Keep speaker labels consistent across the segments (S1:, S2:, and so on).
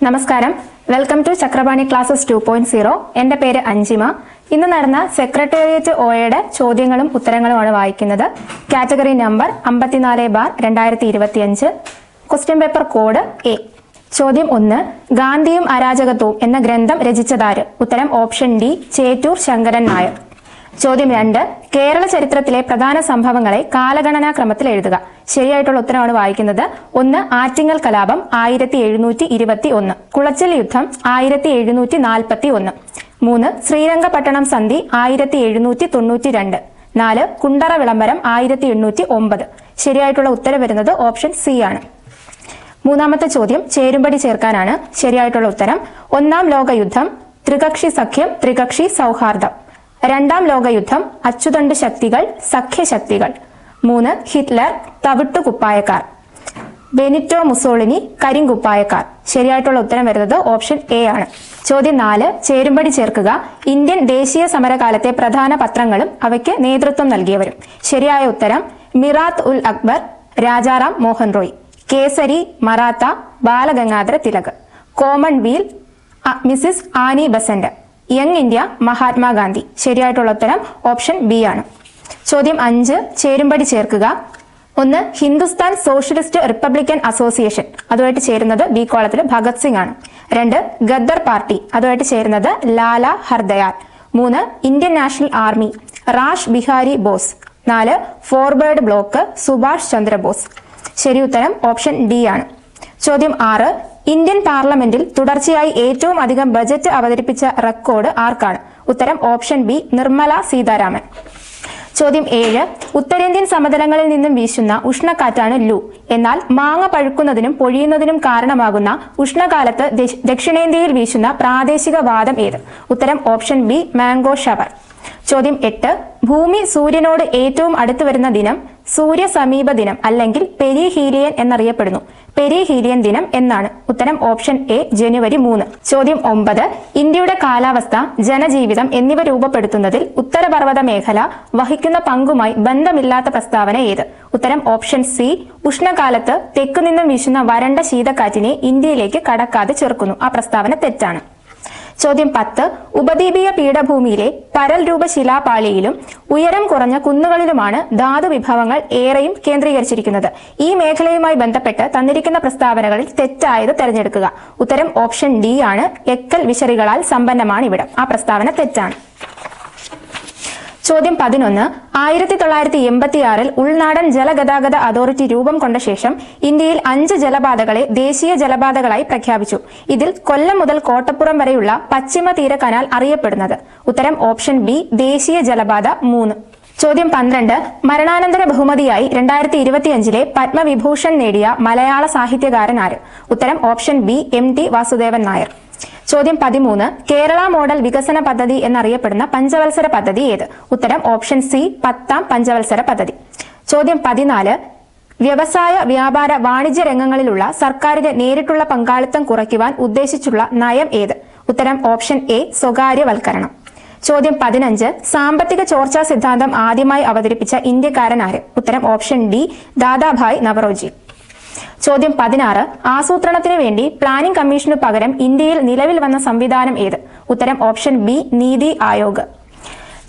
S1: നമസ്കാരം, welcome to Chakrapani classes 2.0. എൻ്റെ പേര് അഞ്ജിമ. ഇന്ന് നടന്ന സെക്രട്ടേറിയറ്റ് ഒയുടെ ചോദ്യങ്ങളും ഉത്തരങ്ങളുമാണ് വായിക്കുന്നത്. Category number 54/2025. Question paper code A. ചോദ്യം 1. ഗാന്ധിയും അരാജകത്വവും എന്ന ഗ്രന്ഥം രചിച്ചതാര്? ഉത്തരം ഓപ്ഷൻ ഡി, ചേറ്റൂർ ശങ്കരൻ നായർ. ചോദ്യം 2. കേരള ചരിത്രത്തിലെ പ്രധാന സംഭവങ്ങളെ കാലഗണനാ ക്രമത്തിൽ എഴുതുക. ശരിയായിട്ടുള്ള ഉത്തരമാണ് വായിക്കുന്നത്. 1. ആറ്റിങ്ങൽ കലാപം 1721. കുളച്ചൽ യുദ്ധം 1741. 3. ശ്രീരംഗപട്ടണം സന്ധി 1792. 4. കുണ്ടറ വിളംബരം 1809. ശരിയായിട്ടുള്ള ഉത്തരം വരുന്നത് ഓപ്ഷൻ സി ആണ്. മൂന്നാമത്തെ ചോദ്യം ചേരുംപടി ചേർക്കാനാണ്. ശരിയായിട്ടുള്ള ഉത്തരം: ഒന്നാം ലോകയുദ്ധം, ത്രികക്ഷി സഖ്യം, ത്രികക്ഷി സൗഹാർദ്ദം. രണ്ടാം ലോകയുദ്ധം, അച്ചുതണ്ട് ശക്തികൾ, സഖ്യശക്തികൾ. 3. ഹിറ്റ്ലർ, തവിട്ടുകുപ്പായക്കാർ. ബെനിറ്റോ മുസോളിനി, കരിങ്കുപ്പായക്കാർ. ശരിയായിട്ടുള്ള ഉത്തരം വരുന്നത് ഓപ്ഷൻ എ ആണ്. ചോദ്യം 4. ചേരുംപടി ചേർക്കുക. ഇന്ത്യൻ ദേശീയ സമരകാലത്തെ പ്രധാന പത്രങ്ങളും അവയ്ക്ക് നേതൃത്വം നൽകിയവരും. ശരിയായ ഉത്തരം: Mirat ul Akhbar, Rajaram Mohan Roy. Kesari, Maratha, Balagangadhara Tilak. Commonweal, Mrs Annie Besant. Young India, Mahatma Gandhi. ശരിയായിട്ടുള്ള ഉത്തരം ഓപ്ഷൻ ബി ആണ്. ചോദ്യം 5. ചേരുംപടി ചേർക്കുക. 1. Hindustan socialist Republican association. അതുമായിട്ട് ചേരുന്നത് ബി കോളത്തിൽ ഭഗത് സിംഗ് ആണ്. 2. ഗദ്ദർ പാർട്ടി. അതുമായിട്ട് ചേരുന്നത് Lala Hardayal. 3. Indian national army, rash Bihari boss. 4. Forward block, Subhash Chandrabose. ശരി ഉത്തരം ഓപ്ഷൻ ഡി ആണ്. ചോദ്യം 6. ഇന്ത്യൻ പാർലമെന്റിൽ തുടർച്ചയായി ഏറ്റവും അധികം ബജറ്റ് അവതരിപ്പിച്ച റെക്കോർഡ് ആർക്കാണ്? ഉത്തരം ഓപ്ഷൻ ബി, നിർമ്മല സീതാരാമൻ. ചോദ്യം 7. ഉത്തരേന്ത്യൻ സമതലങ്ങളിൽ നിന്നും വീശുന്ന ഉഷ്ണക്കാറ്റാണ് ലൂ. എന്നാൽ മാങ്ങ പഴുക്കുന്നതിനും പൊഴിയുന്നതിനും കാരണമാകുന്ന ഉഷ്ണകാലത്ത് ദക്ഷിണേന്ത്യയിൽ വീശുന്ന പ്രാദേശിക വാദം ഏത്? ഉത്തരം ഓപ്ഷൻ ബി, മാംഗോ ഷവർ. ചോദ്യം 8. ഭൂമി സൂര്യനോട് ഏറ്റവും അടുത്ത് വരുന്ന ദിനം സൂര്യ സമീപ ദിനം അല്ലെങ്കിൽ പെരിഹീലിയൻ എന്നറിയപ്പെടുന്നു. പെരിഹീലിയൻ ദിനം എന്നാണ്? ഉത്തരം ഓപ്ഷൻ എ, ജനുവരി 3. ചോദ്യം 9. ഇന്ത്യയുടെ കാലാവസ്ഥ, ജനജീവിതം എന്നിവ രൂപപ്പെടുത്തുന്നതിൽ ഉത്തരപർവ്വത മേഖല വഹിക്കുന്ന പങ്കുമായി ബന്ധമില്ലാത്ത പ്രസ്താവന ഏത്? ഉത്തരം ഓപ്ഷൻ സി, ഉഷ്ണകാലത്ത് തെക്കുനിന്നും വീശുന്ന വരണ്ട ശീതക്കാറ്റിനെ ഇന്ത്യയിലേക്ക് കടക്കാതെ ചെറുക്കുന്നു. ആ പ്രസ്താവന തെറ്റാണ്. ചോദ്യം 10. ഉപദ്വീപീയ പീഠഭൂമിയിലെ പരൽ രൂപ ശിലാപാളിയിലും ഉയരം കുറഞ്ഞ കുന്നുകളിലുമാണ് ധാതു വിഭവങ്ങൾ ഏറെയും കേന്ദ്രീകരിച്ചിരിക്കുന്നത്. ഈ മേഖലയുമായി ബന്ധപ്പെട്ട് തന്നിരിക്കുന്ന പ്രസ്താവനകളിൽ തെറ്റായത് തിരഞ്ഞെടുക്കുക. ഉത്തരം ഓപ്ഷൻ ഡി ആണ്, എക്കൽ വിശറികളാൽ സമ്പന്നമാണ് ഇവിടം. ആ പ്രസ്താവന തെറ്റാണ്. ചോദ്യം 11. 1986 ഉൾനാടൻ ജലഗതാഗത അതോറിറ്റി രൂപം കൊണ്ട ശേഷം ഇന്ത്യയിൽ 5 ജലപാതകളെ ദേശീയ ജലപാതകളായി പ്രഖ്യാപിച്ചു. ഇതിൽ കൊല്ലം മുതൽ കോട്ടപ്പുറം വരെയുള്ള പശ്ചിമ തീര കനാൽ അറിയപ്പെടുന്നത്? ഉത്തരം ഓപ്ഷൻ ബി, ദേശീയ ജലപാത 3. ചോദ്യം 12. മരണാനന്തര ബഹുമതിയായി 2025 പത്മവിഭൂഷൺ നേടിയ മലയാള സാഹിത്യകാരൻ ആര്? ഉത്തരം option B, MT Vasudevan Nair. ചോദ്യം 13. കേരള മോഡൽ വികസന പദ്ധതി എന്നറിയപ്പെടുന്ന പഞ്ചവത്സര പദ്ധതി ഏത്? ഉത്തരം ഓപ്ഷൻ സി, 10ാം പഞ്ചവത്സര പദ്ധതി. ചോദ്യം 14. വ്യവസായ, വ്യാപാര, വാണിജ്യ രംഗങ്ങളിലുള്ള സർക്കാരിന്റെ നേരിട്ടുള്ള പങ്കാളിത്തം കുറയ്ക്കുവാൻ ഉദ്ദേശിച്ചുള്ള നയം ഏത്? ഉത്തരം ഓപ്ഷൻ എ, സ്വകാര്യവൽക്കരണം. ചോദ്യം 15. സാമ്പത്തിക ചോർച്ചാ സിദ്ധാന്തം ആദ്യമായി അവതരിപ്പിച്ച ഇന്ത്യക്കാരൻ ആര്? ഉത്തരം ഓപ്ഷൻ ഡി, ദാദാഭായ് നവറോജി. ചോദ്യം 16. ആസൂത്രണത്തിന് വേണ്ടി പ്ലാനിംഗ് കമ്മീഷനു പകരം ഇന്ത്യയിൽ നിലവിൽ വന്ന സംവിധാനം ഏത്? ഉത്തരം ഓപ്ഷൻ ബി, നീതി ആയോഗ്.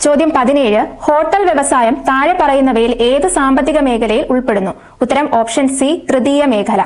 S1: ചോദ്യം 17. ഹോട്ടൽ വ്യവസായം താഴെ പറയുന്നവയിൽ ഏത് സാമ്പത്തിക മേഖലയിൽ ഉൾപ്പെടുന്നു? ഉത്തരം ഓപ്ഷൻ സി, തൃതീയ മേഖല.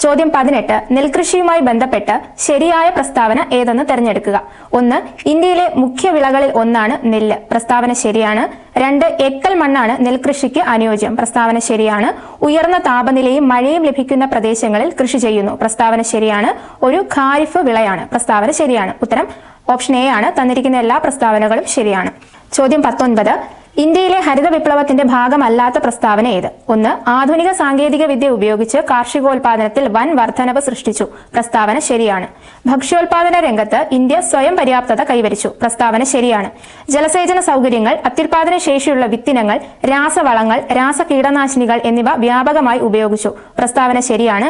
S1: ചോദ്യം 18. നെൽകൃഷിയുമായി ബന്ധപ്പെട്ട് ശരിയായ പ്രസ്താവന ഏതെന്ന് തിരഞ്ഞെടുക്കുക. 1. ഇന്ത്യയിലെ മുഖ്യ വിളകളിൽ ഒന്നാണ് നെല്ല്. പ്രസ്താവന ശരിയാണ്. 2. എക്കൽ മണ്ണാണ് നെൽകൃഷിക്ക് അനുയോജ്യം. പ്രസ്താവന ശരിയാണ്. ഉയർന്ന താപനിലയും മഴയും ലഭിക്കുന്ന പ്രദേശങ്ങളിൽ കൃഷി ചെയ്യുന്നു. പ്രസ്താവന ശരിയാണ്. ഒരു ഖാരിഫ് വിളയാണ്. പ്രസ്താവന ശരിയാണ്. ഉത്തരം ഓപ്ഷൻ എ ആണ്. തന്നിരിക്കുന്ന എല്ലാ പ്രസ്താവനകളും ശരിയാണ്. ചോദ്യം 19. ഇന്ത്യയിലെ ഹരിത വിപ്ലവത്തിന്റെ ഭാഗമല്ലാത്ത പ്രസ്താവന ഏത്? 1. ആധുനിക സാങ്കേതിക വിദ്യ ഉപയോഗിച്ച് കാർഷികോൽപാദനത്തിൽ വൻ വർധനവ് സൃഷ്ടിച്ചു. പ്രസ്താവന ശരിയാണ്. ഭക്ഷ്യോൽപാദന രംഗത്ത് ഇന്ത്യ സ്വയം പര്യാപ്തത കൈവരിച്ചു. പ്രസ്താവന ശരിയാണ്. ജലസേചന സൗകര്യങ്ങൾ, അത്യുൽപാദന ശേഷിയുള്ള വിത്തിനങ്ങൾ, രാസവളങ്ങൾ, രാസകീടനാശിനികൾ എന്നിവ വ്യാപകമായി ഉപയോഗിച്ചു. പ്രസ്താവന ശരിയാണ്.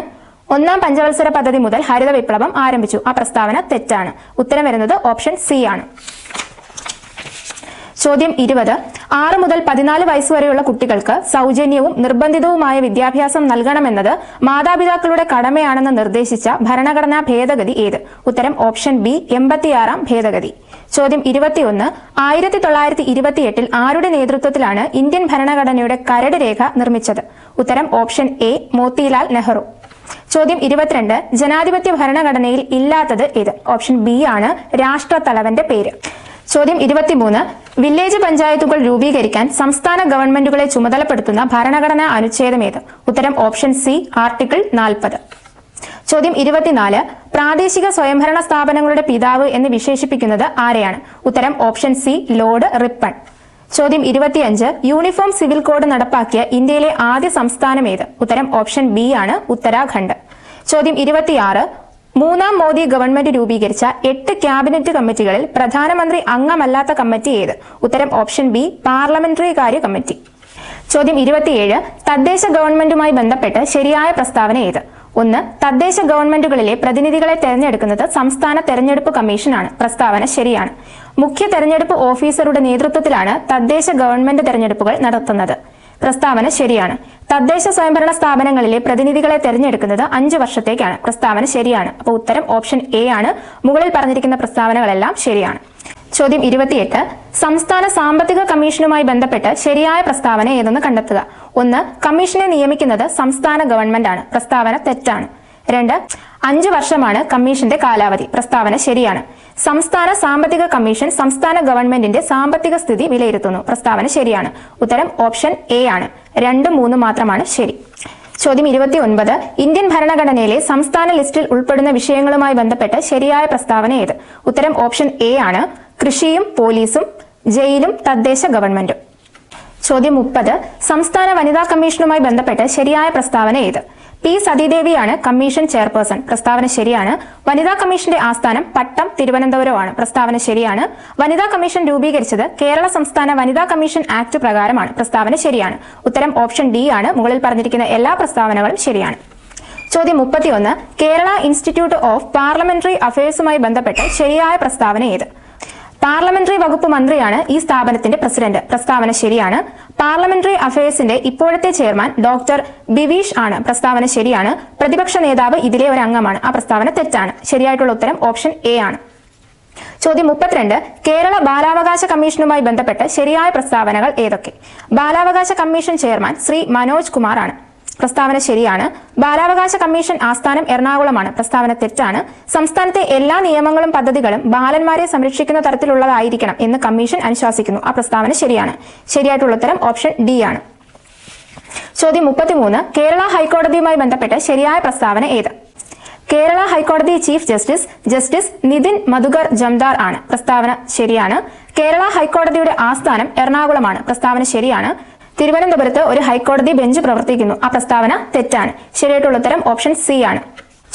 S1: 1ാം പഞ്ചവത്സര പദ്ധതി മുതൽ ഹരിത വിപ്ലവം ആരംഭിച്ചു. ആ പ്രസ്താവന തെറ്റാണ്. ഉത്തരം വരുന്നത് ഓപ്ഷൻ സി ആണ്. ചോദ്യം 20. 6 മുതൽ 14 വയസ്സുവരെയുള്ള കുട്ടികൾക്ക് സൗജന്യവും നിർബന്ധിതവുമായ വിദ്യാഭ്യാസം നൽകണമെന്നത് മാതാപിതാക്കളുടെ കടമയാണെന്ന് നിർദ്ദേശിച്ച ഭരണഘടനാ ഭേദഗതി ഏത്? ഉത്തരം ഓപ്ഷൻ ബി 86-ാം ഭേദഗതി. ചോദ്യം 21. 1928 ആരുടെ നേതൃത്വത്തിലാണ് ഇന്ത്യൻ ഭരണഘടനയുടെ കരട് രേഖ നിർമ്മിച്ചത്? ഉത്തരം ഓപ്ഷൻ എ മോത്തിലാൽ നെഹ്റു. ചോദ്യം 22. ജനാധിപത്യ ഭരണഘടനയിൽ ഇല്ലാത്തത് ഏത്? ഓപ്ഷൻ ബി ആണ് രാഷ്ട്രത്തലവന്റെ പേര്. ചോദ്യം 23. വില്ലേജ് പഞ്ചായത്തുകൾ രൂപീകരിക്കാൻ സംസ്ഥാന ഗവൺമെന്റുകളെ ചുമതലപ്പെടുത്തുന്ന ഭരണഘടനാ അനുച്ഛേദം ഏത്? ഉത്തരം ഓപ്ഷൻ സി ആർട്ടിക്കിൾ 40. ചോദ്യം 24. പ്രാദേശിക സ്വയംഭരണ സ്ഥാപനങ്ങളുടെ പിതാവ് എന്ന് വിശേഷിപ്പിക്കുന്നത് ആരെയാണ്? ഉത്തരം ഓപ്ഷൻ സി ലോർഡ് റിപ്പൺ. ചോദ്യം 25. യൂണിഫോം സിവിൽ കോഡ് നടപ്പാക്കിയ ഇന്ത്യയിലെ ആദ്യ സംസ്ഥാനം ഏത്? ഉത്തരം ഓപ്ഷൻ ബി ആണ് ഉത്തരാഖണ്ഡ്. ചോദ്യം 26. മൂന്നാം മോദി ഗവൺമെന്റ് രൂപീകരിച്ച 8 ക്യാബിനറ്റ് കമ്മിറ്റികളിൽ പ്രധാനമന്ത്രി അംഗമല്ലാത്ത കമ്മിറ്റി ഏത്? ഉത്തരം ഓപ്ഷൻ ബി പാർലമെന്ററി കാര്യ കമ്മിറ്റി. ചോദ്യം 27. തദ്ദേശ ഗവൺമെന്റുമായി ബന്ധപ്പെട്ട് ശരിയായ പ്രസ്താവന ഏത്? 1. തദ്ദേശ ഗവൺമെന്റുകളിലെ പ്രതിനിധികളെ തെരഞ്ഞെടുക്കുന്നത് സംസ്ഥാന തെരഞ്ഞെടുപ്പ് കമ്മീഷനാണ്. പ്രസ്താവന ശരിയാണ്. മുഖ്യ തെരഞ്ഞെടുപ്പ് ഓഫീസറുടെ നേതൃത്വത്തിലാണ് തദ്ദേശ ഗവൺമെന്റ് തെരഞ്ഞെടുപ്പുകൾ നടത്തുന്നത്. പ്രസ്താവന ശരിയാണ്. തദ്ദേശ സ്വയംഭരണ സ്ഥാപനങ്ങളിലെ പ്രതിനിധികളെ തെരഞ്ഞെടുക്കുന്നത് 5 വർഷത്തേക്കാണ്. പ്രസ്താവന ശരിയാണ്. അപ്പോൾ ഉത്തരം ഓപ്ഷൻ എ ആണ്. മുകളിൽ പറഞ്ഞിരിക്കുന്ന പ്രസ്താവനകളെല്ലാം ശരിയാണ്. ചോദ്യം 28. സംസ്ഥാന സാമ്പത്തിക കമ്മീഷനുമായി ബന്ധപ്പെട്ട് ശരിയായ പ്രസ്താവന ഏതെന്ന് കണ്ടെത്തുക. 1. കമ്മീഷനെ നിയമിക്കുന്നത് സംസ്ഥാന ഗവൺമെന്റ് ആണ്. പ്രസ്താവന തെറ്റാണ്. 2. 5 വർഷമാണ് കമ്മീഷന്റെ കാലാവധി. പ്രസ്താവന ശരിയാണ്. സംസ്ഥാന സാമ്പത്തിക കമ്മീഷൻ സംസ്ഥാന ഗവൺമെന്റിന്റെ സാമ്പത്തിക സ്ഥിതി വിലയിരുത്തുന്നു. പ്രസ്താവന ശരിയാണ്. ഉത്തരം ഓപ്ഷൻ എ ആണ്. 2, 3 മാത്രമാണ് ശരി. ചോദ്യം 29. ഇന്ത്യൻ ഭരണഘടനയിലെ സംസ്ഥാന ലിസ്റ്റിൽ ഉൾപ്പെടുന്ന വിഷയങ്ങളുമായി ബന്ധപ്പെട്ട് ശരിയായ പ്രസ്താവന ഏത്? ഉത്തരം ഓപ്ഷൻ എ ആണ്. കൃഷിയും പോലീസും ജയിലും തദ്ദേശ ഗവൺമെന്റും. ചോദ്യം 30. സംസ്ഥാന വനിതാ കമ്മീഷനുമായി ബന്ധപ്പെട്ട് ശരിയായ പ്രസ്താവന ഏത്? പി സതീദേവിയാണ് കമ്മീഷൻ ചെയർപേഴ്സൺ. പ്രസ്താവന ശരിയാണ്. വനിതാ കമ്മീഷന്റെ ആസ്ഥാനം പട്ടം തിരുവനന്തപുരമാണ്. പ്രസ്താവന ശരിയാണ്. വനിതാ കമ്മീഷൻ രൂപീകരിച്ചത് കേരള സംസ്ഥാന വനിതാ കമ്മീഷൻ ആക്ട് പ്രകാരമാണ്. പ്രസ്താവന ശരിയാണ്. ഉത്തരം ഓപ്ഷൻ ഡി ആണ്. മുകളിൽ പറഞ്ഞിരിക്കുന്ന എല്ലാ പ്രസ്താവനകളും ശരിയാണ്. ചോദ്യം 31. കേരള ഇൻസ്റ്റിറ്റ്യൂട്ട് ഓഫ് പാർലമെന്ററി അഫയേഴ്സുമായി ബന്ധപ്പെട്ട് ശരിയായ പ്രസ്താവന ഏത്? പാർലമെന്ററി വകുപ്പ് മന്ത്രിയാണ് ഈ സ്ഥാപനത്തിന്റെ പ്രസിഡന്റ്. പ്രസ്താവന ശരിയാണ്. പാർലമെന്ററി അഫയേഴ്സിന്റെ ഇപ്പോഴത്തെ ചെയർമാൻ ഡോക്ടർ ബിവീഷ് ആണ്. പ്രസ്താവന ശരിയാണ്. പ്രതിപക്ഷ നേതാവ് ഇതിലെ ഒരു അംഗമാണ്. ആ പ്രസ്താവന തെറ്റാണ്. ശരിയായിട്ടുള്ള ഉത്തരം ഓപ്ഷൻ എ ആണ്. ചോദ്യം 32. കേരള ബാലാവകാശ കമ്മീഷനുമായി ബന്ധപ്പെട്ട് ശരിയായ പ്രസ്താവനകൾ ഏതൊക്കെ? ബാലാവകാശ കമ്മീഷൻ ചെയർമാൻ ശ്രീ മനോജ് കുമാർ ആണ്. പ്രസ്താവന ശരിയാണ്. ബാലാവകാശ കമ്മീഷൻ ആസ്ഥാനം എറണാകുളമാണ്. പ്രസ്താവന തെറ്റാണ്. സംസ്ഥാനത്തെ എല്ലാ നിയമങ്ങളും പദ്ധതികളും ബാലന്മാരെ സംരക്ഷിക്കുന്ന തരത്തിലുള്ളതായിരിക്കണം എന്ന് കമ്മീഷൻ അനുശാസിക്കുന്നു. ആ പ്രസ്താവന ശരിയാണ്. ശരിയായിട്ടുള്ള ഉത്തരം ഓപ്ഷൻ ഡി ആണ്. ചോദ്യം 33. കേരള ഹൈക്കോടതിയുമായി ബന്ധപ്പെട്ട് ശരിയായ പ്രസ്താവന ഏത്? കേരള ഹൈക്കോടതി ചീഫ് ജസ്റ്റിസ് നിതിൻ മധുകർ ജംദാർ ആണ്. പ്രസ്താവന ശരിയാണ്. കേരള ഹൈക്കോടതിയുടെ ആസ്ഥാനം എറണാകുളമാണ്. പ്രസ്താവന ശരിയാണ്. തിരുവനന്തപുരത്ത് ഒരു ഹൈക്കോടതി ബെഞ്ച് പ്രവർത്തിക്കുന്നു. ആ പ്രസ്താവന തെറ്റാണ്. ശരിയായിട്ടുള്ള ഉത്തരം ഓപ്ഷൻ സി ആണ്.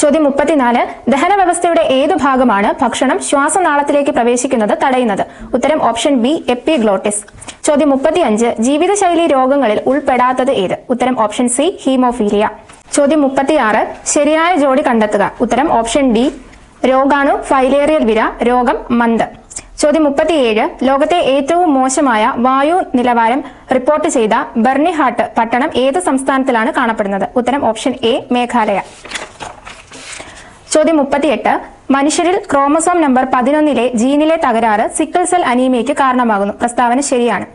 S1: ചോദ്യം 34. ദഹന വ്യവസ്ഥയുടെ ഏതു ഭാഗമാണ് ഭക്ഷണം ശ്വാസനാളത്തിലേക്ക് പ്രവേശിക്കുന്നത് തടയുന്നത്? ഉത്തരം ഓപ്ഷൻ ബി എപ്പിഗ്ലോട്ടിസ്. ചോദ്യം 35. ജീവിതശൈലി രോഗങ്ങളിൽ ഉൾപ്പെടാത്തത് ഏത്? ഉത്തരം ഓപ്ഷൻ സി ഹീമോഫീലിയ. ചോദ്യം 36. ശരിയായ ജോഡി കണ്ടെത്തുക. ഉത്തരം ഓപ്ഷൻ ഡി രോഗാണു ഫൈലേറിയൽ വിര രോഗം മന്ത്. ചോദ്യം 37. ലോകത്തെ ഏറ്റവും മോശമായ വായു നിലവാരം റിപ്പോർട്ട് ചെയ്ത ബർണിഹാട്ട് പട്ടണം ഏത് സംസ്ഥാനത്തിലാണ് കാണപ്പെടുന്നത്? ഉത്തരം ഓപ്ഷൻ എ മേഘാലയ. ചോദ്യം 38. മനുഷ്യരിൽ ക്രോമസോം നമ്പർ 11 ജീനിലെ തകരാറ് സിക്കിൾ സെൽ അനീമിയയ്ക്ക് കാരണമാകുന്നു. പ്രസ്താവന ശരിയാണ്.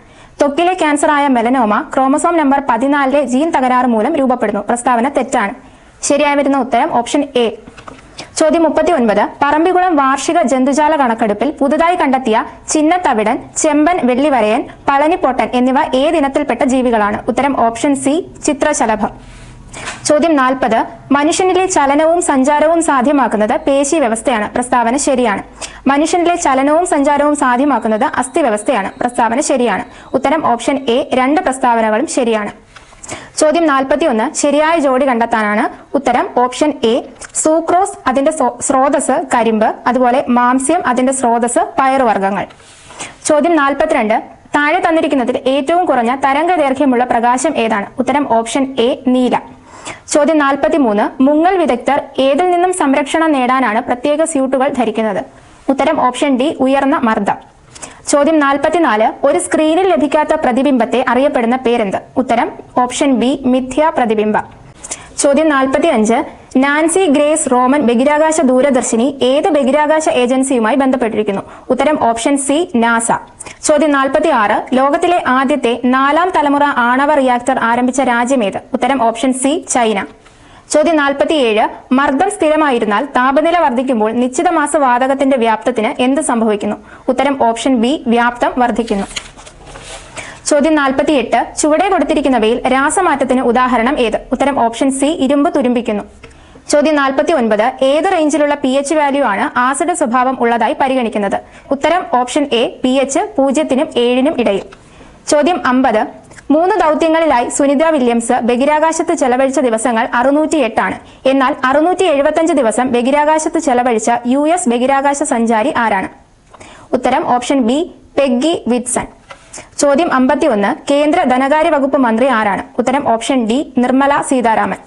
S1: ത്വക്കിലെ ക്യാൻസറായ മെലനോമ ക്രോമസോം നമ്പർ 14 ജീൻ തകരാറ് മൂലം രൂപപ്പെടുന്നു. പ്രസ്താവന തെറ്റാണ്. ശരിയായി വരുന്ന ഉത്തരം ഓപ്ഷൻ എ. ചോദ്യം 39. പറമ്പിക്കുളം വാർഷിക ജന്തുജാല കണക്കെടുപ്പിൽ പുതുതായി കണ്ടെത്തിയ ചിന്നത്തവിടൻ, ചെമ്പൻ വെള്ളിവരയൻ, പളനിപ്പൊട്ടൻ എന്നിവ ഏതിനത്തിൽപ്പെട്ട ജീവികളാണ്? ഉത്തരം ഓപ്ഷൻ സി ചിത്രശലഭം. ചോദ്യം 40. മനുഷ്യനിലെ ചലനവും സഞ്ചാരവും സാധ്യമാക്കുന്നത് പേശി വ്യവസ്ഥയാണ്. പ്രസ്താവന ശരിയാണ്. മനുഷ്യനിലെ ചലനവും സഞ്ചാരവും സാധ്യമാക്കുന്നത് അസ്ഥി വ്യവസ്ഥയാണ്. പ്രസ്താവന ശരിയാണ്. ഉത്തരം ഓപ്ഷൻ എ. 2 പ്രസ്താവനകളും ശരിയാണ്. ചോദ്യം 41. ശരിയായ ജോഡി കണ്ടെത്താനാണ്. ഉത്തരം ഓപ്ഷൻ എ. സൂക്രോസ് അതിന്റെ സ്രോതസ് കരിമ്പ്, അതുപോലെ മാംസ്യം അതിന്റെ സ്രോതസ് പയറുവർഗ്ഗങ്ങൾ. ചോദ്യം 42. താഴെ തന്നിരിക്കുന്നതിൽ ഏറ്റവും കുറഞ്ഞ തരംഗദൈർഘ്യമുള്ള പ്രകാശം ഏതാണ്? ഉത്തരം ഓപ്ഷൻ എ നീല. ചോദ്യം 43. മുങ്ങൽ വിദഗ്ധർ ഏതിൽ നിന്നും സംരക്ഷണം നേടാനാണ് പ്രത്യേക സ്യൂട്ടുകൾ ധരിക്കുന്നത്? ഉത്തരം ഓപ്ഷൻ ഡി ഉയർന്ന മർദ്ദം. ചോദ്യം 44. ഒരു സ്ക്രീനിൽ ലഭിക്കാത്ത പ്രതിബിംബത്തെ അറിയപ്പെടുന്ന പേരെന്ത്? ഉത്തരം ഓപ്ഷൻ ബി മിഥ്യാ പ്രതിബിംബം. ചോദ്യം 45. നാൻസി ഗ്രേസ് റോമൻ ബഹിരാകാശ ദൂരദർശിനി ഏത് ബഹിരാകാശ ഏജൻസിയുമായി ബന്ധപ്പെട്ടിരിക്കുന്നു? ഉത്തരം ഓപ്ഷൻ സി നാസ. ചോദ്യം 46. ലോകത്തിലെ ആദ്യത്തെ 4ാം തലമുറ ആണവ റിയാക്ടർ ആരംഭിച്ച രാജ്യമേത്? ഉത്തരം ഓപ്ഷൻ സി ചൈന. ചോദ്യം 47. മർദ്ദം സ്ഥിരമായിരുന്നാൽ താപനില വർദ്ധിക്കുമ്പോൾ നിശ്ചിത മാസ വാതകത്തിന്റെ വ്യാപ്തത്തിന് എന്ത് സംഭവിക്കുന്നു? ഉത്തരം ഓപ്ഷൻ ബി വ്യാപ്തം വർദ്ധിക്കുന്നു. ചോദ്യം 48. ചുവടെ കൊടുത്തിരിക്കുന്നവയിൽ രാസമാറ്റത്തിന് ഉദാഹരണം ഏത്? ഉത്തരം ഓപ്ഷൻ സി ഇരുമ്പ് തുരുമ്പിക്കുന്നു. ചോദ്യം 49. ഏത് റേഞ്ചിലുള്ള pH വാല്യൂ ആണ് ആസിഡ് സ്വഭാവം ഉള്ളതായി പരിഗണിക്കുന്നത്? ഉത്തരം ഓപ്ഷൻ എ pH 0-നും 7-നും ഇടയിൽ. ചോദ്യം 50. 3 ദൗത്യങ്ങളിലായി സുനിത വില്യംസ് ബഹിരാകാശത്ത് ചെലവഴിച്ച ദിവസങ്ങൾ 608 ആണ്. എന്നാൽ 675 ദിവസം ബഹിരാകാശത്ത് ചെലവഴിച്ച US ബഹിരാകാശ സഞ്ചാരി ആരാണ്? ഉത്തരം ഓപ്ഷൻ ബി പെഗ്ഗി വിറ്റ്സൺ. ചോദ്യം 51. കേന്ദ്ര ധനകാര്യ വകുപ്പ് മന്ത്രി ആരാണ്? ഉത്തരം ഓപ്ഷൻ ഡി നിർമ്മല സീതാരാമൻ.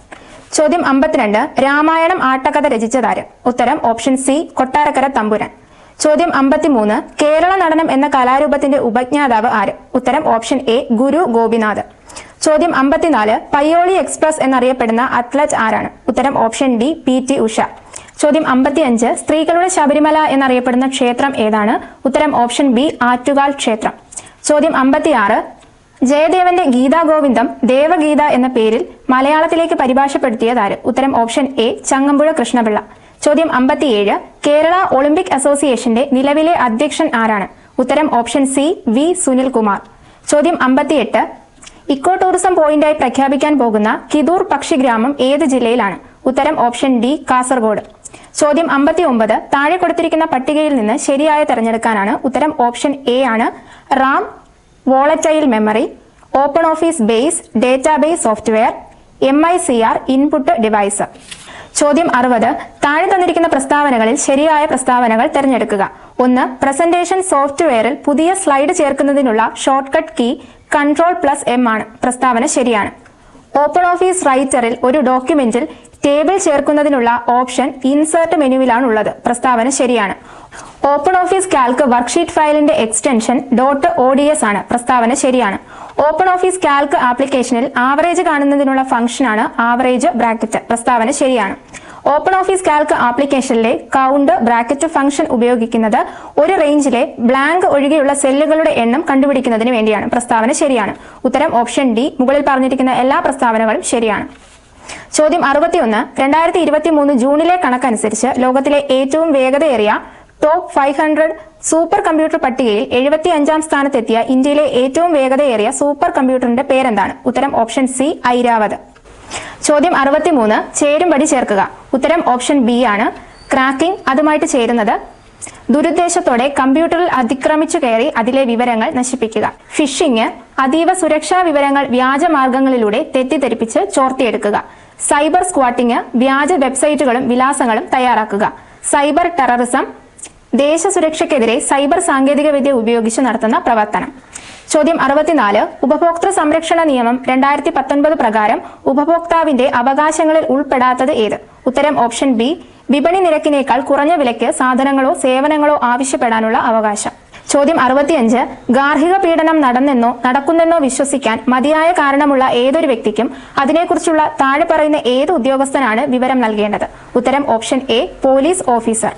S1: ചോദ്യം 52. രാമായണം ആട്ടക്കഥ രചിച്ചതാര്? ഉത്തരം ഓപ്ഷൻ സി കൊട്ടാരക്കര തമ്പുരാൻ. ചോദ്യം 53. കേരള നടനം എന്ന കലാരൂപത്തിന്റെ ഉപജ്ഞാതാവ് ആര്? ഉത്തരം ഓപ്ഷൻ എ ഗുരു ഗോപിനാഥ്. ചോദ്യം 54. പയ്യോളി എക്സ്പ്രസ് എന്നറിയപ്പെടുന്ന അത്ലറ്റ് ആരാണ്? ഉത്തരം ഓപ്ഷൻ ഡി PT ഉഷ. ചോദ്യം 55. സ്ത്രീകളുടെ ശബരിമല എന്നറിയപ്പെടുന്ന ക്ഷേത്രം ഏതാണ്? ഉത്തരം ഓപ്ഷൻ ബി ആറ്റുകാൽ ക്ഷേത്രം. ചോദ്യം 56. ജയദേവന്റെ ഗീതാഗോവിന്ദം ദേവഗീത എന്ന പേരിൽ മലയാളത്തിലേക്ക് പരിഭാഷപ്പെടുത്തിയതാര്? ഉത്തരം ഓപ്ഷൻ എ ചങ്ങമ്പുഴ കൃഷ്ണപിള്ള. ചോദ്യം 57. കേരള ഒളിമ്പിക് അസോസിയേഷന്റെ നിലവിലെ അധ്യക്ഷൻ ആരാണ്? ഉത്തരം ഓപ്ഷൻ സി വി സുനിൽകുമാർ. ചോദ്യം 58. ഇക്കോ ടൂറിസം പോയിന്റായി പ്രഖ്യാപിക്കാൻ പോകുന്ന കിദൂർ പക്ഷിഗ്രാമം ഏത് ജില്ലയിലാണ്? ഉത്തരം ഓപ്ഷൻ ഡി കാസർഗോഡ്. ചോദ്യം 59. താഴെ കൊടുത്തിരിക്കുന്ന പട്ടികയിൽ നിന്ന് ശരിയായ തെരഞ്ഞെടുക്കാനാണ്. ഉത്തരം ഓപ്ഷൻ എ ആണ് Ram volatile memory, open office base database software, MICR input device. ചോദ്യം 60. താഴെ തന്നിരിക്കുന്ന പ്രസ്താവനകളിൽ ശരിയായ പ്രസ്താവനകൾ തിരഞ്ഞെടുക്കുക. 1. പ്രസന്റേഷൻ സോഫ്റ്റ്വെയറിൽ പുതിയ സ്ലൈഡ് ചേർക്കുന്നതിനുള്ള ഷോർട്ട്കട്ട് കീ Ctrl+M ആണ്. പ്രസ്താവന ശരിയാണ്. ഓപ്പൺ ഓഫീസ് റൈറ്ററിൽ ഒരു ഡോക്യുമെന്റിൽ ടേബിൾ ചേർക്കുന്നതിനുള്ള ഓപ്ഷൻ ഇൻസേർട്ട് മെനുവിലാണുള്ളത്. പ്രസ്താവന ശരിയാണ്. ഓപ്പൺ ഓഫീസ് കാൽക്ക് വർക്ക്ഷീറ്റ് ഫയലിന്റെ എക്സ്റ്റൻഷൻ .ods ആണ്. പ്രസ്താവന ശരിയാണ്. ഓപ്പൺ ഓഫീസ് കാൽക്ക് ആപ്ലിക്കേഷനിൽ ആവറേജ് കാണുന്നതിനുള്ള ഫംഗ്ഷനാണ് ആവറേജ് ബ്രാക്കറ്റ്. പ്രസ്താവന ശരിയാണ്. ഓപ്പൺ ഓഫീസ് കാൽക്ക് ആപ്ലിക്കേഷനിലെ കൗണ്ട് ബ്രാക്കറ്റ് ഫംഗ്ഷൻ ഉപയോഗിക്കുന്നത് ഒരു റേഞ്ചിലെ ബ്ലാങ്ക് ഒഴികെയുള്ള സെല്ലുകളുടെ എണ്ണം കണ്ടുപിടിക്കുന്നതിന് വേണ്ടിയാണ്. പ്രസ്താവന ശരിയാണ്. ഉത്തരം ഓപ്ഷൻ ഡി മുകളിൽ പറഞ്ഞിരിക്കുന്ന എല്ലാ പ്രസ്താവനകളും ശരിയാണ്. ചോദ്യം 61. 2023 ജൂണിലെ കണക്കനുസരിച്ച് ലോകത്തിലെ ഏറ്റവും വേഗതയേറിയ ടോപ്പ് 500 സൂപ്പർ കമ്പ്യൂട്ടർ പട്ടികയിൽ 75-ാം സ്ഥാനത്തെത്തിയ ഇന്ത്യയിലെ ഏറ്റവും വേഗതയേറിയ സൂപ്പർ കമ്പ്യൂട്ടറിന്റെ പേരെന്താണ്? ഉത്തരം ഓപ്ഷൻ സി ഐരാവത്. ചോദ്യം 63. ചേരുംപടി ചേർക്കുക. ഉത്തരം ഓപ്ഷൻ ബി ആണ് ക്രാക്കിംഗ്. അതുമായിട്ട് ചേരുന്നത് ദുരുദ്ദേശത്തോടെ കമ്പ്യൂട്ടറിൽ അതിക്രമിച്ചു കയറി അതിലെ വിവരങ്ങൾ നശിപ്പിക്കുക. ഫിഷിംഗ് അതീവ സുരക്ഷാ വിവരങ്ങൾ വ്യാജമാർഗങ്ങളിലൂടെ തെറ്റിദ്ധരിപ്പിച്ച് ചോർത്തിയെടുക്കുക. സൈബർ സ്ക്വാട്ടിംഗ് വ്യാജ വെബ്സൈറ്റുകളും വിലാസങ്ങളും തയ്യാറാക്കുക. സൈബർ ടെററിസം ദേശസുരക്ഷയ്ക്കെതിരെ സൈബർ സാങ്കേതികവിദ്യ ഉപയോഗിച്ച് നടത്തുന്ന പ്രവർത്തനം. ചോദ്യം 64. ഉപഭോക്തൃ സംരക്ഷണ നിയമം 2019 പ്രകാരം ഉപഭോക്താവിന്റെ അവകാശങ്ങളിൽ ഉൾപ്പെടാത്തത് ഏത്? ഉത്തരം ഓപ്ഷൻ ബി വിപണി നിരക്കിനേക്കാൾ കുറഞ്ഞ വിലയ്ക്ക് സാധനങ്ങളോ സേവനങ്ങളോ ആവശ്യപ്പെടാനുള്ള അവകാശം. ചോദ്യം 65. ഗാർഹിക പീഡനം നടന്നെന്നോ നടക്കുന്നെന്നോ വിശ്വസിക്കാൻ മതിയായ കാരണമുള്ള ഏതൊരു വ്യക്തിക്കും അതിനെക്കുറിച്ചുള്ള താഴെ പറയുന്ന ഏത് ഉദ്യോഗസ്ഥനാണ് വിവരം നൽകേണ്ടത്? ഉത്തരം ഓപ്ഷൻ എ പോലീസ് ഓഫീസർ.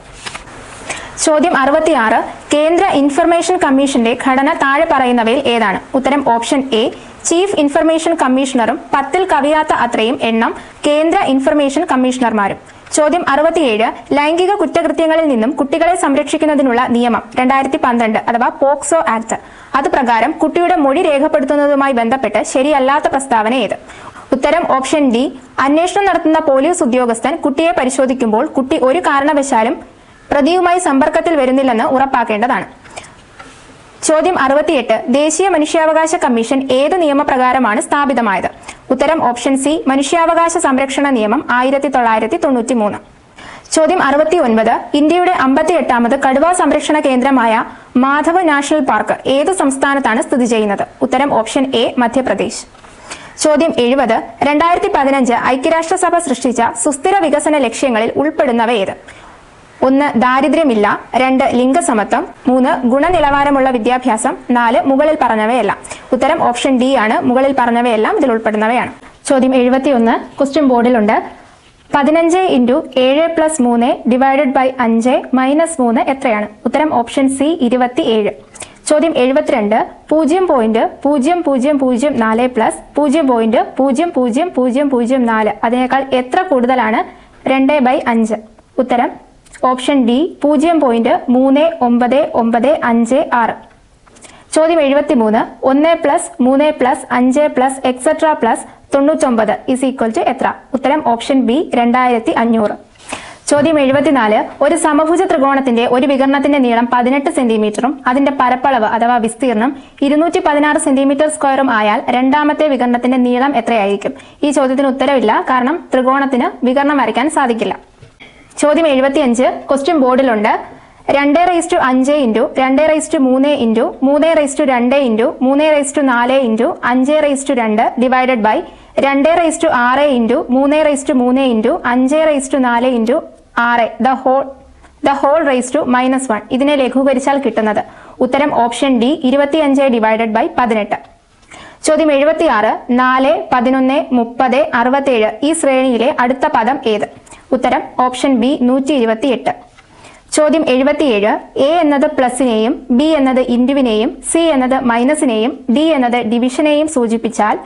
S1: ചോദ്യം 66. കേന്ദ്ര ഇൻഫർമേഷൻ കമ്മീഷന്റെ ഘടന താഴെ പറയുന്നവയിൽ ഏതാണ്? ഉത്തരം ഓപ്ഷൻ എ ചീഫ് ഇൻഫർമേഷൻ കമ്മീഷണറും 10-ൽ കവിയാത്ത അത്രയും എണ്ണം കേന്ദ്ര ഇൻഫർമേഷൻ കമ്മീഷണർമാരും. ചോദ്യം 67. ലൈംഗിക കുറ്റകൃത്യങ്ങളിൽ നിന്നും കുട്ടികളെ സംരക്ഷിക്കുന്നതിനുള്ള നിയമം 2012 അഥവാ പോക്സോ ആക്ട്. അതുപ്രകാരം കുട്ടിയുടെ മൊഴി രേഖപ്പെടുത്തുന്നതുമായി ബന്ധപ്പെട്ട് ശരിയല്ലാത്ത പ്രസ്താവന ഏത്? ഉത്തരം ഓപ്ഷൻ ഡി അന്വേഷണം നടത്തുന്ന പോലീസ് ഉദ്യോഗസ്ഥൻ കുട്ടിയെ പരിശോധിക്കുമ്പോൾ കുട്ടി ഒരു കാരണവശാലും പ്രതിയുമായി സമ്പർക്കത്തിൽ വരുന്നില്ലെന്ന് ഉറപ്പാക്കേണ്ടതാണ്. ചോദ്യം 68. ദേശീയ മനുഷ്യാവകാശ കമ്മീഷൻ ഏത് നിയമപ്രകാരമാണ് സ്ഥാപിതമായത്? ഉത്തരം ഓപ്ഷൻ സി മനുഷ്യാവകാശ സംരക്ഷണ നിയമം 1993. ചോദ്യം 69. ഇന്ത്യയുടെ 58ാമത് കടുവ സംരക്ഷണ കേന്ദ്രമായ മാധവ് നാഷണൽ പാർക്ക് ഏത് സംസ്ഥാനത്താണ് സ്ഥിതി ചെയ്യുന്നത്? ഉത്തരം ഓപ്ഷൻ എ മധ്യപ്രദേശ്. ചോദ്യം 70. 2015 ഐക്യരാഷ്ട്രസഭ സൃഷ്ടിച്ച സുസ്ഥിര വികസന ലക്ഷ്യങ്ങളിൽ ഉൾപ്പെടുന്നവ ഏത്? 1 ദാരിദ്ര്യമില്ല, 2 ലിംഗസമത്വം, 3 ഗുണനിലവാരമുള്ള വിദ്യാഭ്യാസം, 4 മുകളിൽ പറഞ്ഞവയെല്ലാം. ഉത്തരം ഓപ്ഷൻ ഡി ആണ്. മുകളിൽ പറഞ്ഞവയെല്ലാം ഇതിൽ ഉൾപ്പെടുന്നവയാണ്. ചോദ്യം 71 ക്വസ്റ്റ്യൻ ബോർഡിലുണ്ട്. 15 × 7 + 3 ഡിവൈഡഡ് ബൈ 5 - 3 എത്രയാണ്? ഉത്തരം ഓപ്ഷൻ സി 27. ചോദ്യം 72 0.0004 പ്ലസ് 0.00004 അതിനേക്കാൾ എത്ര കൂടുതലാണ് 2/5? ഉത്തരം ഓപ്ഷൻ ഡി 0.399556. ചോദ്യം 73 1 + 3 + 5 + എക്സെട്ര + 99 = എത്ര? ഉത്തരം ഓപ്ഷൻ ബി 2500. ചോദ്യം 74 ഒരു സമഭുജ ത്രികോണത്തിന്റെ ഒരു വികർണത്തിന്റെ നീളം 18 സെന്റിമീറ്ററും അതിന്റെ പരപ്പളവ് അഥവാ വിസ്തീർണം 216 സെന്റിമീറ്റർ സ്ക്വയറും ആയാൽ രണ്ടാമത്തെ വികർണത്തിന്റെ നീളം എത്രയായിരിക്കും? ഈ ചോദ്യത്തിന് ഉത്തരവില്ല, കാരണം ത്രികോണത്തിന് വികർണം വരയ്ക്കാൻ സാധിക്കില്ല. ചോദ്യം 75 ക്വസ്റ്റ്യൻ ബോർഡിലുണ്ട്. 2/5 × 2/3 × 3/2 × 3/4 × 5/2 divided by 2/6 × 3/3 × 5/4 × 6 the whole raise to -1 ഇതിനെ ലഘൂകരിച്ചാൽ കിട്ടുന്നത്? ഉത്തരം ഓപ്ഷൻ ഡി 25 ഡിവൈഡഡ് ബൈ 18. ചോദ്യം 76 4, 11, 30, 67 ഈ ശ്രേണിയിലെ അടുത്ത പദം ഏത്? ഉത്തരം ഓപ്ഷൻ ബി 128. ചോദ്യം 77 എ എന്നത് പ്ലസിനെയും ബി എന്നത് ഇൻഡുവിനെയും സി എന്നത് മൈനസിനെയും ഡി എന്നത് ഡിവിഷനെയും സൂചിപ്പിച്ചാൽ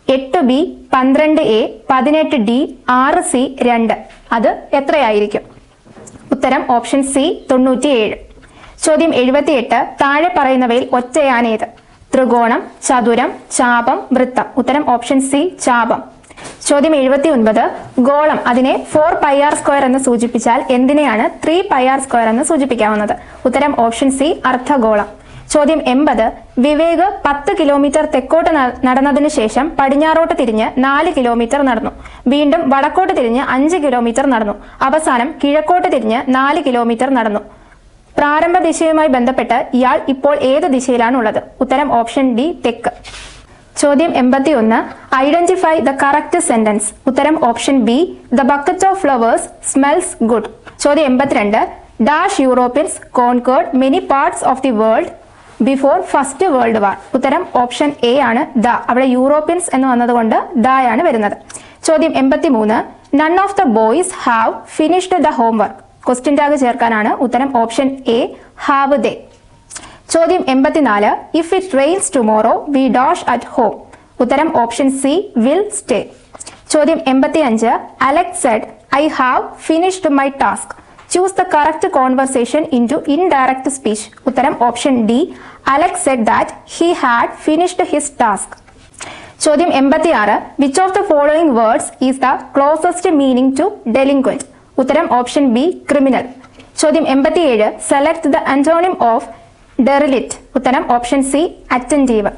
S1: 8b 12a 18d 6c 2 അത് എത്രയായിരിക്കും? ഉത്തരം ഓപ്ഷൻ സി 97. ചോദ്യം 78 താഴെ പറയുന്നവയിൽ ഒറ്റയാനേത്? ത്രികോണം, ചതുരം, ചാപം, വൃത്തം. ഉത്തരം ഓപ്ഷൻ സി ചാപം. ചോദ്യം 79 ഗോളം അതിനെ 4πr² എന്ന് സൂചിപ്പിച്ചാൽ എന്തിനെയാണ് 3πr² എന്ന് സൂചിപ്പിക്കാവുന്നത്? ഉത്തരം ഓപ്ഷൻ സി അർദ്ധഗോളം. ചോദ്യം 80 വിവേക് 10 കിലോമീറ്റർ തെക്കോട്ട് നടന്നതിനു ശേഷം പടിഞ്ഞാറോട്ട് തിരിഞ്ഞ് 4 കിലോമീറ്റർ നടന്നു. വീണ്ടും വടക്കോട്ട് തിരിഞ്ഞ് 5 കിലോമീറ്റർ നടന്നു. അവസാനം കിഴക്കോട്ട് തിരിഞ്ഞ് 4 കിലോമീറ്റർ നടന്നു. പ്രാരംഭ ദിശയുമായി ബന്ധപ്പെട്ട് ഇയാൾ ഇപ്പോൾ ഏത് ദിശയിലാണുള്ളത്? ഉത്തരം ഓപ്ഷൻ ഡി തെക്ക്. ചോദ്യം 81 ഐഡന്റിഫൈ ദ കറക്റ്റ് സെന്റൻസ്. ഉത്തരം option B the bucket of flowers smells good. ചോദ്യം 82 dash Europeans conquered many parts of the world before first world war. ഉത്തരം ഓപ്ഷൻ എ ആണ് ദ. അവിടെ യൂറോപ്യൻസ് എന്ന് വന്നതുകൊണ്ട് ദയാണ് വരുന്നത്. ചോദ്യം 83 none of the boys have finished the homework. Question tag ചേർക്കാനാണ്. ഉത്തരം ഓപ്ഷൻ എ ഹാവ് ദേ. ചോദ്യം 84 if it rains tomorrow we dash at home. ഉത്തരം ഓപ്ഷൻ സി വിൽ സ്റ്റേ. ചോദ്യം 85 Alex said I have finished my task. Choose the correct conversation into indirect speech. ഉത്തരം option D Alex said that he had finished his task. ചോദ്യം 86 which of the following words is the closest meaning to delinquent. ഉത്തരം option B criminal. ചോദ്യം 87 select the antonym of derelict. ഉത്തരം option C attentive.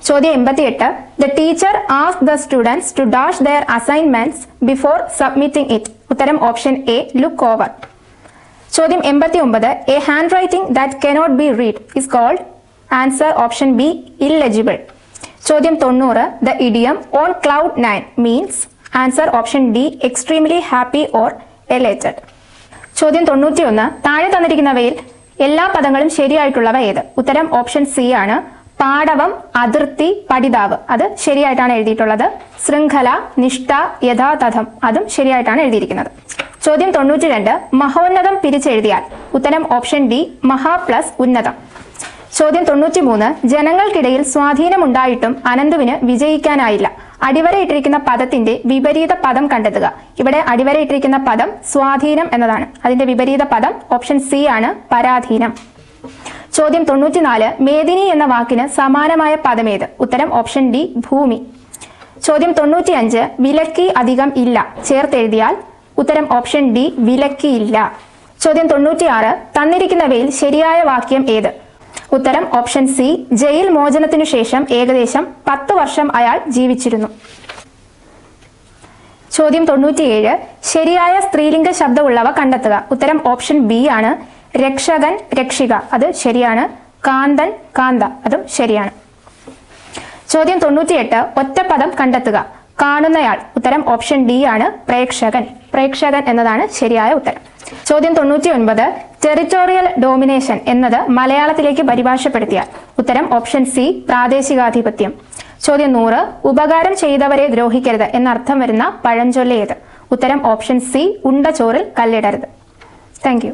S1: ചോദ്യം 88 the teacher asked the students to dash there assignments before submitting it. ഉത്തരം option A look over. ചോദ്യം 89 a handwriting that cannot be read is called. Answer option B illegible. ചോദ്യം 90 the idiom on cloud 9 means. Answer option D extremely happy or elated. ചോദ്യം 91 താഴെ തന്നിരിക്കുന്നവയിൽ എല്ലാ പദങ്ങളും ശരിയായിട്ടുള്ളവ ഏത്? ഉത്തരം ഓപ്ഷൻ സി ആണ്. പാടവം, അതിർത്തി, പഠിതാവ് അത് ശരിയായിട്ടാണ് എഴുതിയിട്ടുള്ളത്. ശൃംഖല, നിഷ്ഠ, യഥാതഥം അതും ശരിയായിട്ടാണ് എഴുതിയിരിക്കുന്നത്. ചോദ്യം 92 മഹോന്നതം പിരിച്ചെഴുതിയാൽ. ഉത്തരം ഓപ്ഷൻ ഡി മഹാ പ്ലസ് ഉന്നതം. ചോദ്യം 93 ജനങ്ങൾക്കിടയിൽ സ്വാധീനമുണ്ടായിട്ടും അനന്തുവിന് വിജയിക്കാനായില്ല. അടിവരയിട്ടിരിക്കുന്ന പദത്തിന്റെ വിപരീത പദം കണ്ടെത്തുക. ഇവിടെ അടിവരയിട്ടിരിക്കുന്ന പദം സ്വാധീനം എന്നതാണ്. അതിന്റെ വിപരീത പദം ഓപ്ഷൻ സി ആണ് പരാധീനം. ചോദ്യം 94 മേദിനി എന്ന വാക്കിന് സമാനമായ പദമേത്? ഉത്തരം ഓപ്ഷൻ ഡി ഭൂമി. ചോദ്യം 95 വിലക്കി അധികം ഇല്ല ചേർത്തെഴുതിയാൽ. ഉത്തരം ഓപ്ഷൻ ഡി വിലക്കിയില്ല. ചോദ്യം 96 തന്നിരിക്കുന്നവയിൽ ശരിയായ വാക്യം ഏത്? ഉത്തരം ഓപ്ഷൻ സി ജയിൽ മോചനത്തിനു ശേഷം ഏകദേശം 10 വർഷം അയാൾ ജീവിച്ചിരുന്നു. ചോദ്യം 97 ശരിയായ സ്ത്രീലിംഗ ശബ്ദമുള്ളവ കണ്ടെത്തുക. ഉത്തരം ഓപ്ഷൻ ബി ആണ്. രക്ഷകൻ, രക്ഷിക അത് ശരിയാണ്. കാന്തൻ, കാന്ത അതും ശരിയാണ്. ചോദ്യം 98 ഒറ്റപ്പദം കണ്ടെത്തുക. കാണുന്നയാൾ. ഉത്തരം ഓപ്ഷൻ ഡി ആണ് പ്രേക്ഷകൻ. പ്രേക്ഷകൻ എന്നതാണ് ശരിയായ ഉത്തരം. ചോദ്യം 99. ടെറിട്ടോറിയൽ ഡോമിനേഷൻ എന്നത് മലയാളത്തിലേക്ക് പരിഭാഷപ്പെടുത്തിയാൽ? ഉത്തരം ഓപ്ഷൻ സി, പ്രാദേശികാധിപത്യം. ചോദ്യം 100. ഉപകാരം ചെയ്തവരെ ദ്രോഹിക്കരുത് എന്നർത്ഥം വരുന്ന പഴഞ്ചൊല്ല് ഏത്? ഉത്തരം ഓപ്ഷൻ സി, ഉണ്ട ചോറിൽ കല്ലിടരുത്. Thank you.